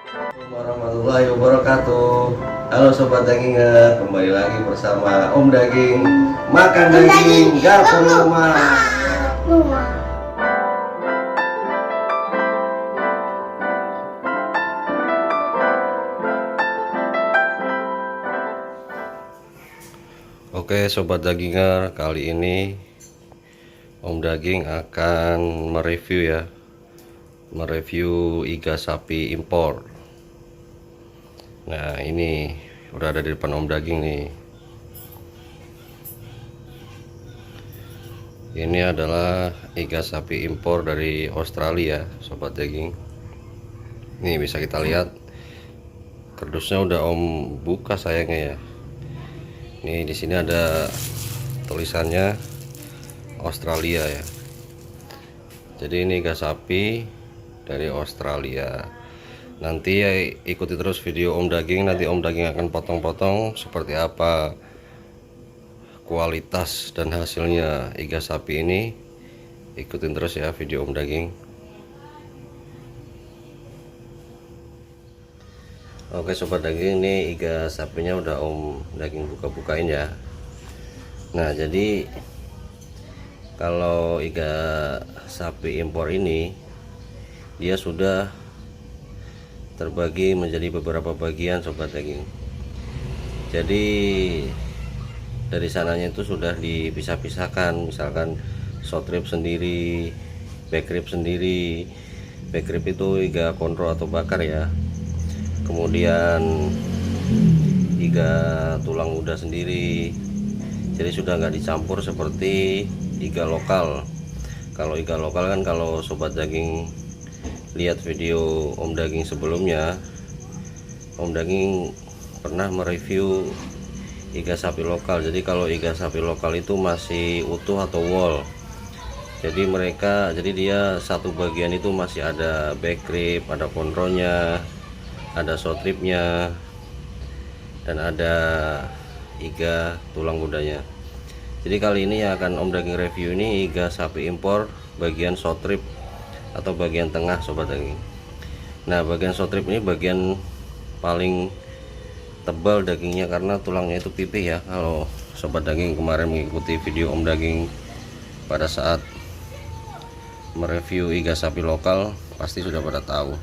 Warahmatullahi wabarakatuh. Halo sobat dagingan, kembali lagi bersama Om Daging. Makan daging gak perlu rumah. Oke sobat dagingan, kali ini Om Daging akan mereview iga sapi impor. Nah, ini udah ada di depan Om Daging nih. Ini adalah iga sapi impor dari Australia, sobat daging. Nih bisa kita lihat kardusnya udah Om buka sayangnya ya. Nih di sini ada tulisannya Australia ya. Jadi ini iga sapi dari Australia. Nanti ya ikuti terus video Om Daging. Nanti Om Daging akan potong-potong seperti apa kualitas dan hasilnya iga sapi ini. Ikutin terus ya video Om Daging. Oke sobat daging, ini iga sapinya udah Om Daging buka-bukain ya. Nah jadi kalau iga sapi impor ini dia sudah terbagi menjadi beberapa bagian sobat daging. Jadi dari sananya itu sudah dipisah-pisahkan, misalkan short rib sendiri, back rib sendiri. Back rib itu iga kontrol atau bakar ya. Kemudian iga tulang muda sendiri. Jadi sudah nggak dicampur seperti iga lokal. Kalau iga lokal kan, kalau sobat daging lihat video Om Daging sebelumnya, Om Daging pernah mereview iga sapi lokal. Jadi kalau iga sapi lokal itu masih utuh atau wall. Jadi dia satu bagian itu masih ada back rib, ada kontrolnya, ada short ribnya, dan ada iga tulang mudanya. Jadi kali ini yang akan Om Daging review ini iga sapi impor bagian short rib atau bagian tengah sobat daging. Nah bagian short rib ini bagian paling tebal dagingnya karena tulangnya itu pipih ya. Kalau sobat daging kemarin mengikuti video Om Daging pada saat mereview iga sapi lokal pasti sudah pada tahu.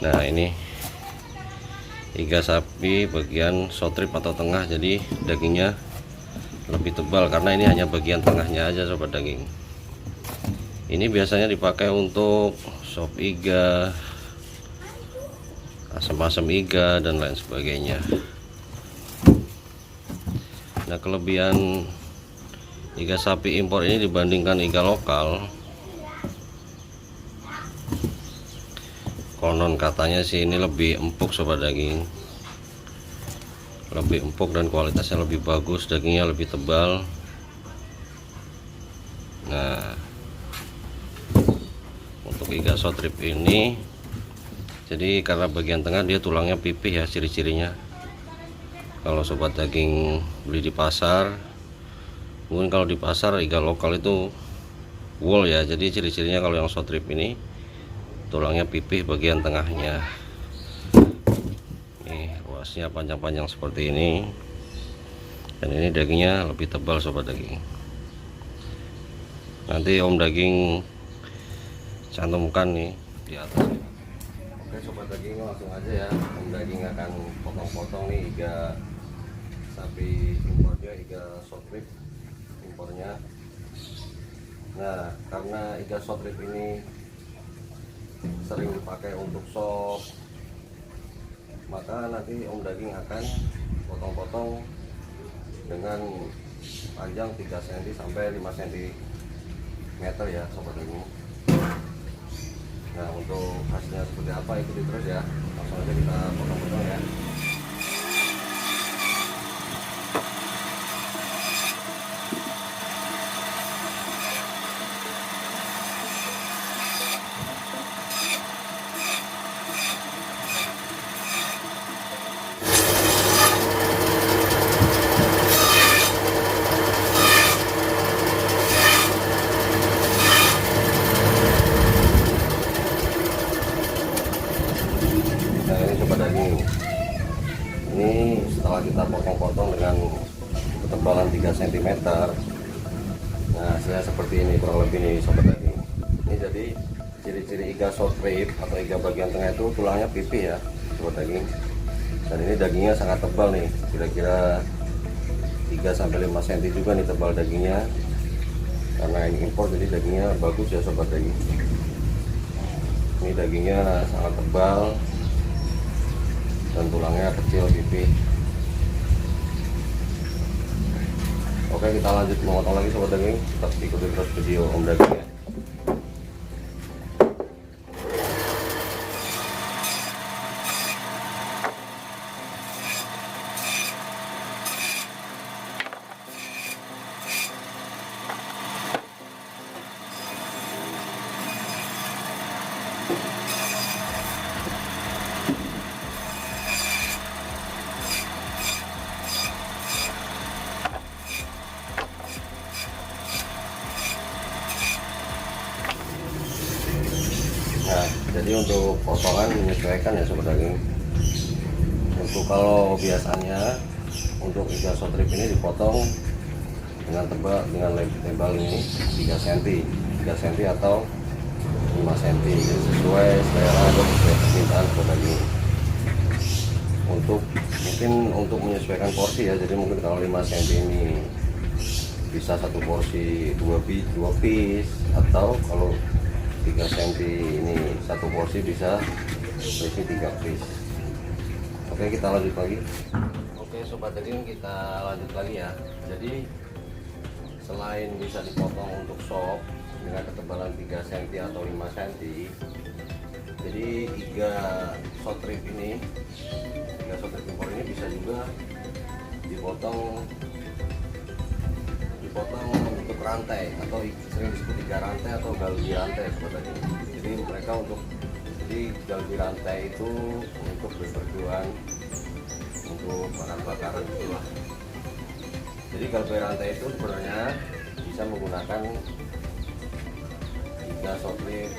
Nah ini iga sapi bagian short rib atau tengah, jadi dagingnya lebih tebal karena ini hanya bagian tengahnya aja sobat daging. Ini biasanya dipakai untuk sop iga, asam-asam iga, dan lain sebagainya. Nah kelebihan iga sapi impor ini dibandingkan iga lokal, konon katanya sih ini lebih empuk sobat daging, lebih empuk dan kualitasnya lebih bagus, dagingnya lebih tebal. Nah untuk iga short rib ini, jadi karena bagian tengah dia tulangnya pipih ya, ciri-cirinya. Kalau sobat daging beli di pasar, mungkin kalau di pasar iga lokal itu wall ya, jadi ciri-cirinya kalau yang short rib ini tulangnya pipih bagian tengahnya. Nih ruasnya panjang-panjang seperti ini, dan ini dagingnya lebih tebal sobat daging. Nanti Om Daging cantumkan nih di atas. Oke sobat daging, langsung aja ya Om Daging akan potong-potong nih iga sapi impornya, iga short rib impornya. Nah karena iga short rib ini sering dipakai untuk sop, maka nanti Om Daging akan potong-potong dengan panjang 3 cm sampai 5 cm ya sobat daging. Nah untuk hasilnya seperti apa ikuti terus ya, langsung aja kita potong-potong ya. Ini setelah kita potong-potong dengan ketebalan 3 cm. Nah, hasilnya seperti ini kurang lebih nih sobat daging. Ini jadi ciri-ciri iga short rib atau iga bagian tengah itu tulangnya pipih ya sobat daging. Dan ini dagingnya sangat tebal nih, kira-kira 3-5 cm juga nih tebal dagingnya. Karena ini impor jadi dagingnya bagus ya sobat daging. Ini dagingnya sangat tebal dan tulangnya kecil pipih. Oke, kita lanjut memotong lagi sobat daging. Tetap ikuti terus video Om Daging ya. Nah, jadi untuk potongan menyesuaikan ya sobat daging. Untuk kalau biasanya untuk iga short rib ini dipotong dengan lebar ini 3 cm, 3 cm atau 5 cm, jadi sesuai selera atau sesuai permintaan sobat daging. Untuk menyesuaikan porsi ya, jadi mungkin kalau 5 cm ini bisa satu porsi 2 piece, atau kalau 3 cm ini satu porsi bisa berisi 3 piece. Oke, kita lanjut lagi. Oke sobat daging, kita lanjut lagi ya. Jadi selain bisa dipotong untuk sop dengan ketebalan 3 cm atau 5 cm, jadi iga short rib impor ini bisa juga dipotong untuk rantai, atau sering disebut iga rantai atau galgi rantai sobat daging. Jadi mereka galgi rantai itu untuk berpergian untuk bakar-bakaran gitulah. Jadi galgi rantai itu sebenarnya bisa menggunakan iga short rib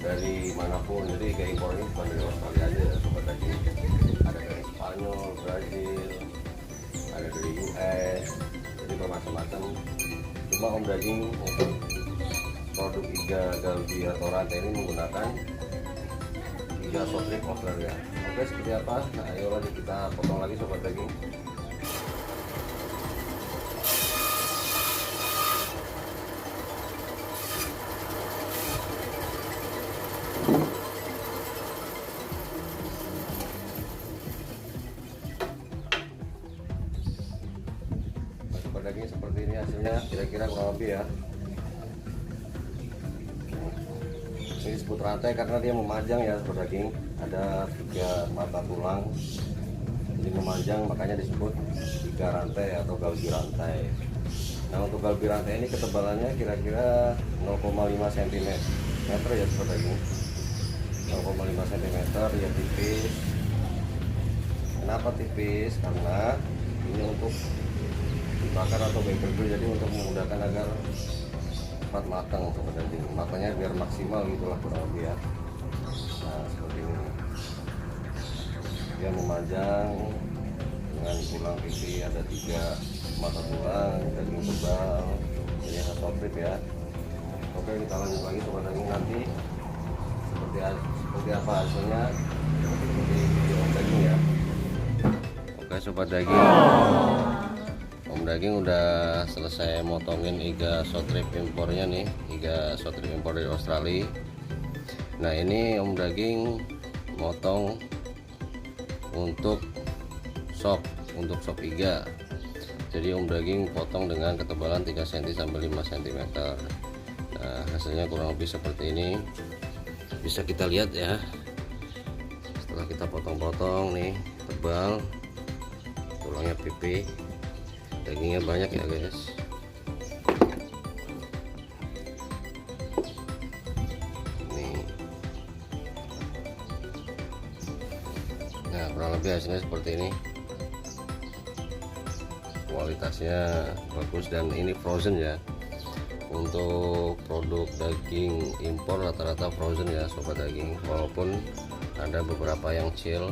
dari manapun. Jadi iga impor ini bukan dari Australia aja sobat daging, ada dari Spanyol, Brazil, ada dari US, jadi bermacam-macam. Cuma Om Daging untuk produk iga galgi atau rantai ini menggunakan iga short rib Australia. Oke, seperti apa? Nah, ayo lanjut kita potong lagi sobat daging. Daging seperti ini hasilnya, kira-kira kurang lebih ya. Ini disebut rantai karena dia memanjang ya sobat daging, ada 3 mata tulang jadi memanjang, makanya disebut iga rantai atau galgi rantai. Nah, untuk galgi rantai ini ketebalannya kira-kira 0,5 cm ya sobat daging, 0,5 cm ya, tipis. Kenapa tipis? Karena ini untuk dibakar atau barbecue, jadi untuk memudahkan agar cepat matang sobat daging, makanya biar maksimal gitulah kurang lebih ya. Nah, seperti ini dia memanjang dengan tulang pipi, ada 3 mata tulang, daging tebal, ini khas short rib ya. Oke, kita lanjut lagi sobat daging, nanti seperti apa hasilnya seperti video Om Daging ya. Oke sobat daging, Om Daging udah selesai motongin iga short rib impornya nih, iga short rib impor dari Australia. Nah, ini Om Daging motong untuk sop iga. Jadi Om Daging potong dengan ketebalan 3 cm sampai 5 cm. Nah, hasilnya kurang lebih seperti ini. Bisa kita lihat ya. Setelah kita potong-potong nih, tebal, tulangnya pipih. Dagingnya banyak ya guys. Nih. Nah, kurang lebih hasilnya seperti ini. Kualitasnya bagus dan ini frozen ya. Untuk produk daging impor rata-rata frozen ya sobat daging, walaupun ada beberapa yang chill,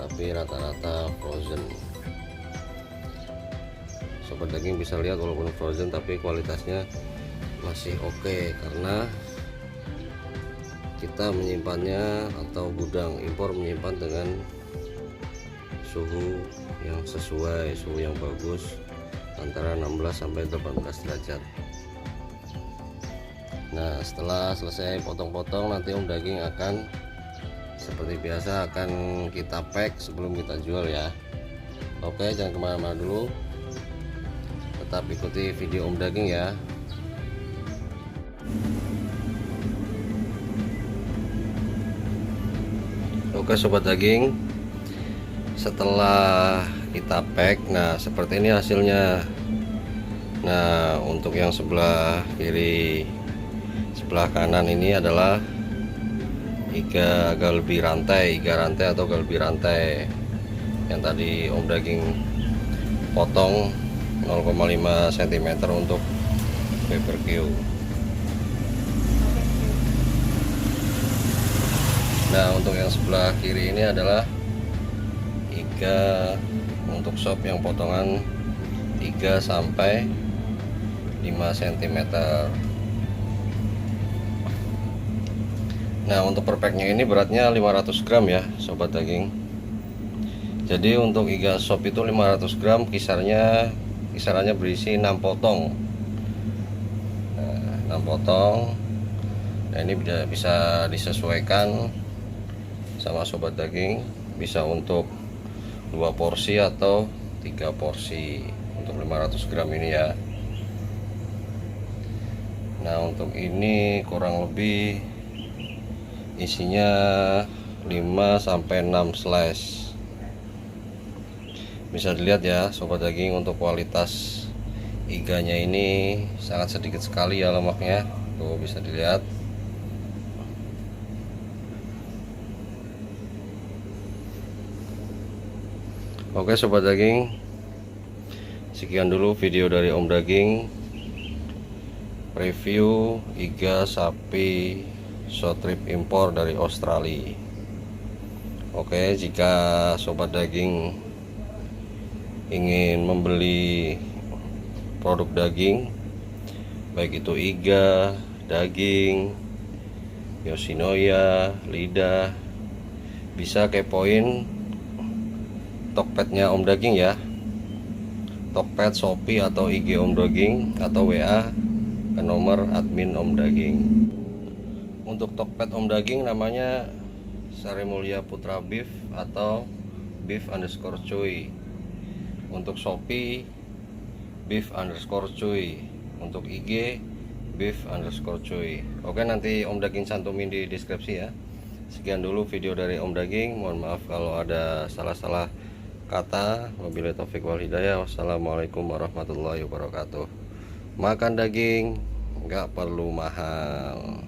tapi rata-rata frozen. Sobat daging bisa lihat walaupun frozen tapi kualitasnya masih oke, karena kita menyimpannya atau gudang impor menyimpan dengan suhu yang sesuai, suhu yang bagus antara 16 sampai 18 derajat. Nah, setelah selesai potong-potong, nanti Om Daging akan seperti biasa akan kita pack sebelum kita jual ya. Oke, jangan kemana-mana dulu, tetap ikuti video Om Daging ya. Oke sobat daging, setelah kita pack, nah seperti ini hasilnya. Nah, untuk yang sebelah kiri, sebelah kanan ini adalah iga galbi rantai, iga rantai atau galbi rantai yang tadi Om Daging potong 0,5 cm untuk BBQ. Nah, untuk yang sebelah kiri ini adalah iga untuk sop yang potongan 3 sampai 5 cm. Nah, untuk per packnya ini beratnya 500 gram ya sobat daging. Jadi untuk iga sop itu 500 gram, kisarannya berisi 6 potong. Nah, 6 potong. Nah, ini bisa disesuaikan sama sobat daging, bisa untuk 2 porsi atau 3 porsi untuk 500 gram ini ya. Nah, untuk ini kurang lebih isinya 5 sampai 6 slice. Bisa dilihat ya sobat daging, untuk kualitas iganya ini sangat sedikit sekali ya lemaknya. Tuh bisa dilihat. Oke sobat daging, sekian dulu video dari Om Daging review iga sapi short rib impor dari Australia. Oke, jika sobat daging ingin membeli produk daging, baik itu iga, daging, Yoshinoya, lidah, bisa kepoin Tokpednya Om Daging ya, Tokped, Shopee atau IG Om Daging, atau WA ke nomor admin Om Daging. Untuk Tokped Om Daging namanya Sari Mulia Putra Beef atau beef_cuy. Untuk Shopee beef_cuy. Untuk IG beef_cuy. Oke, nanti Om Daging cantumin di deskripsi ya. Sekian dulu video dari Om Daging. Mohon maaf kalau ada salah-salah kata. Wabillahi taufik wal hidayah. Wassalamualaikum warahmatullahi wabarakatuh. Makan daging nggak perlu mahal.